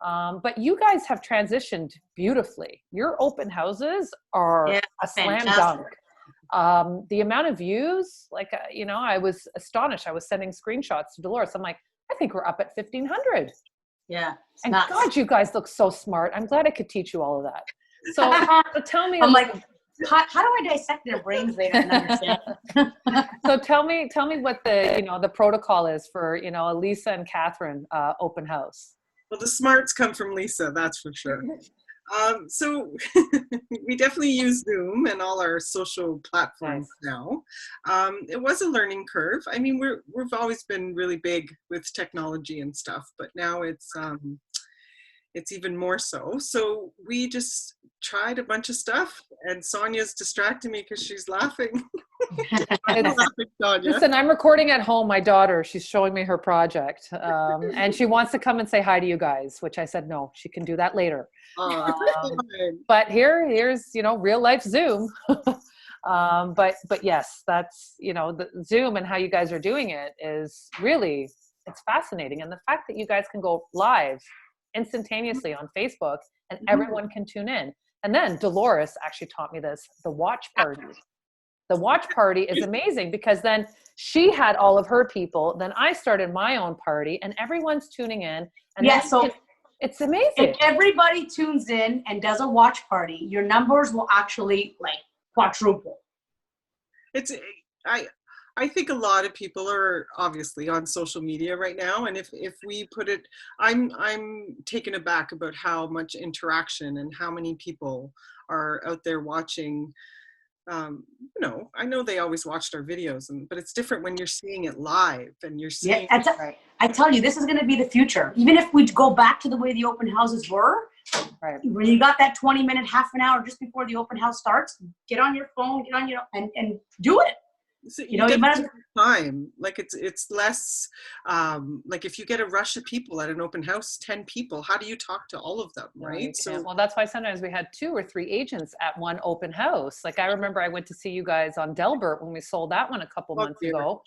But you guys have transitioned beautifully. Your open houses are a slam dunk. The amount of views, like, I was astonished. I was sending screenshots to Dolores. I'm like, I think we're up at 1,500. Yeah. And nuts. God, you guys look so smart. I'm glad I could teach you all of that. So tell me. I'm like, how do I dissect their brains? They don't understand. So tell me what the protocol is for, a Lisa and Catherine open house. Well, the smarts come from Lisa, that's for sure. So we definitely use Zoom and all our social platforms now. It was a learning curve. I mean, we've always been really big with technology and stuff, but now it's even more so. So we just tried a bunch of stuff, and Sonya's distracting me because she's laughing. I'm laughing, Sonya. Listen, I'm recording at home. My daughter, she's showing me her project, and she wants to come and say hi to you guys, which I said no, she can do that later. But here's real life Zoom. But yes, that's the Zoom and how you guys are doing it is really, it's fascinating, and the fact that you guys can go live instantaneously on Facebook and everyone can tune in. And then Dolores actually taught me this, the watch party. The watch party is amazing because then she had all of her people, then I started my own party, and everyone's tuning in. And it's amazing. If everybody tunes in and does a watch party, your numbers will actually quadruple. I think a lot of people are obviously on social media right now, and if we put it, I'm taken aback about how much interaction and how many people are out there watching. I know they always watched our videos, but it's different when you're seeing it live and you're seeing. Yeah, I tell you, this is going to be the future. Even if we go back to the way the open houses were, when you got that 20-minute, half an hour just before the open house starts, get on your phone, and do it. So you might as well time. Like it's less like if you get a rush of people at an open house, 10 people, how do you talk to all of them, right? So that's why sometimes we had 2 or 3 agents at one open house. Like I remember I went to see you guys on Delbert when we sold that one a couple months ago.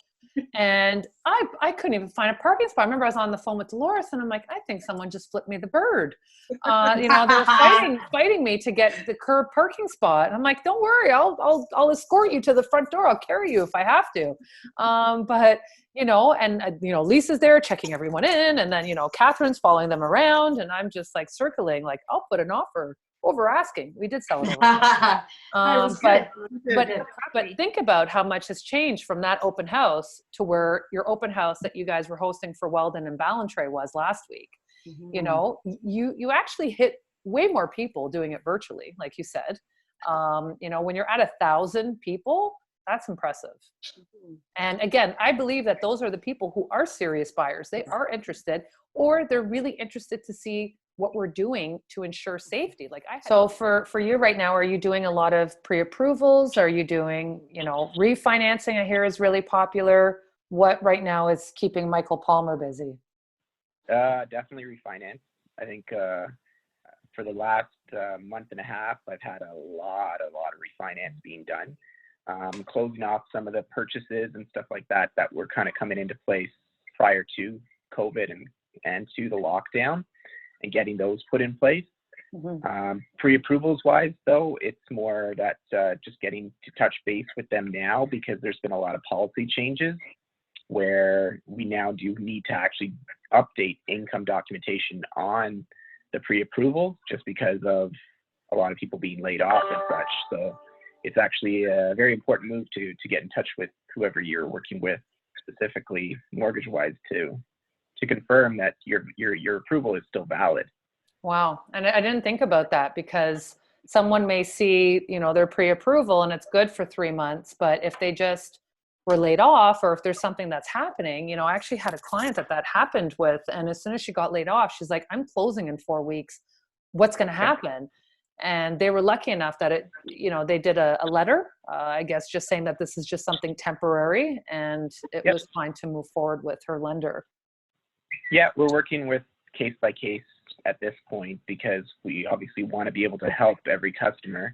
And I couldn't even find a parking spot. I remember I was on the phone with Dolores and I'm like, I think someone just flipped me the bird. They were fighting me to get the curb parking spot. And I'm like, don't worry, I'll escort you to the front door. I'll carry you if I have to. But Lisa's there checking everyone in, and then Catherine's following them around, and I'm just like circling, like I'll put an offer over asking. We did sell it over. But think about how much has changed from that open house to where your open house that you guys were hosting for Weldon and Ballantrae was last week. You actually hit way more people doing it virtually, like you said. When you're at 1,000 people, that's impressive. And again, I believe that those are the people who are serious buyers. They are interested, or they're really interested to see what we're doing to ensure safety. So for you right now, are you doing a lot of pre-approvals? Are you doing, refinancing? I hear is really popular. What right now is keeping Michael Palmer busy? Definitely refinance. I think for the last month and a half, I've had a lot of refinance being done. Closing off some of the purchases and stuff like that were kind of coming into place prior to COVID and to the lockdown, and getting those put in place. Pre-approvals wise though, it's more that just getting to touch base with them now, because there's been a lot of policy changes where we now do need to actually update income documentation on the pre-approvals, just because of a lot of people being laid off and such. So it's actually a very important move to get in touch with whoever you're working with, specifically mortgage wise, to confirm that your approval is still valid. Wow. And I didn't think about that, because someone may see, their pre-approval and it's good for 3 months, but if they just were laid off, or if there's something that's happening, I actually had a client that happened with, and as soon as she got laid off, she's like, I'm closing in 4 weeks. What's going to happen? And they were lucky enough that they did a letter, I guess, just saying that this is just something temporary, and it was fine to move forward with her lender. Yeah, we're working with case by case at this point, because we obviously want to be able to help every customer.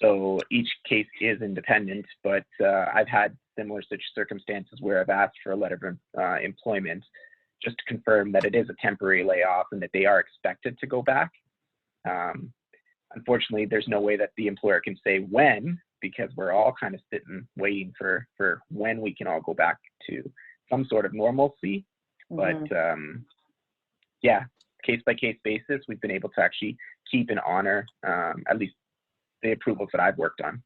So each case is independent, but I've had similar such circumstances where I've asked for a letter of employment just to confirm that it is a temporary layoff and that they are expected to go back. Unfortunately, there's no way that the employer can say when, because we're all kind of sitting waiting for when we can all go back to some sort of normalcy. But yeah, case by case basis, we've been able to actually keep and honor at least the approvals that I've worked on.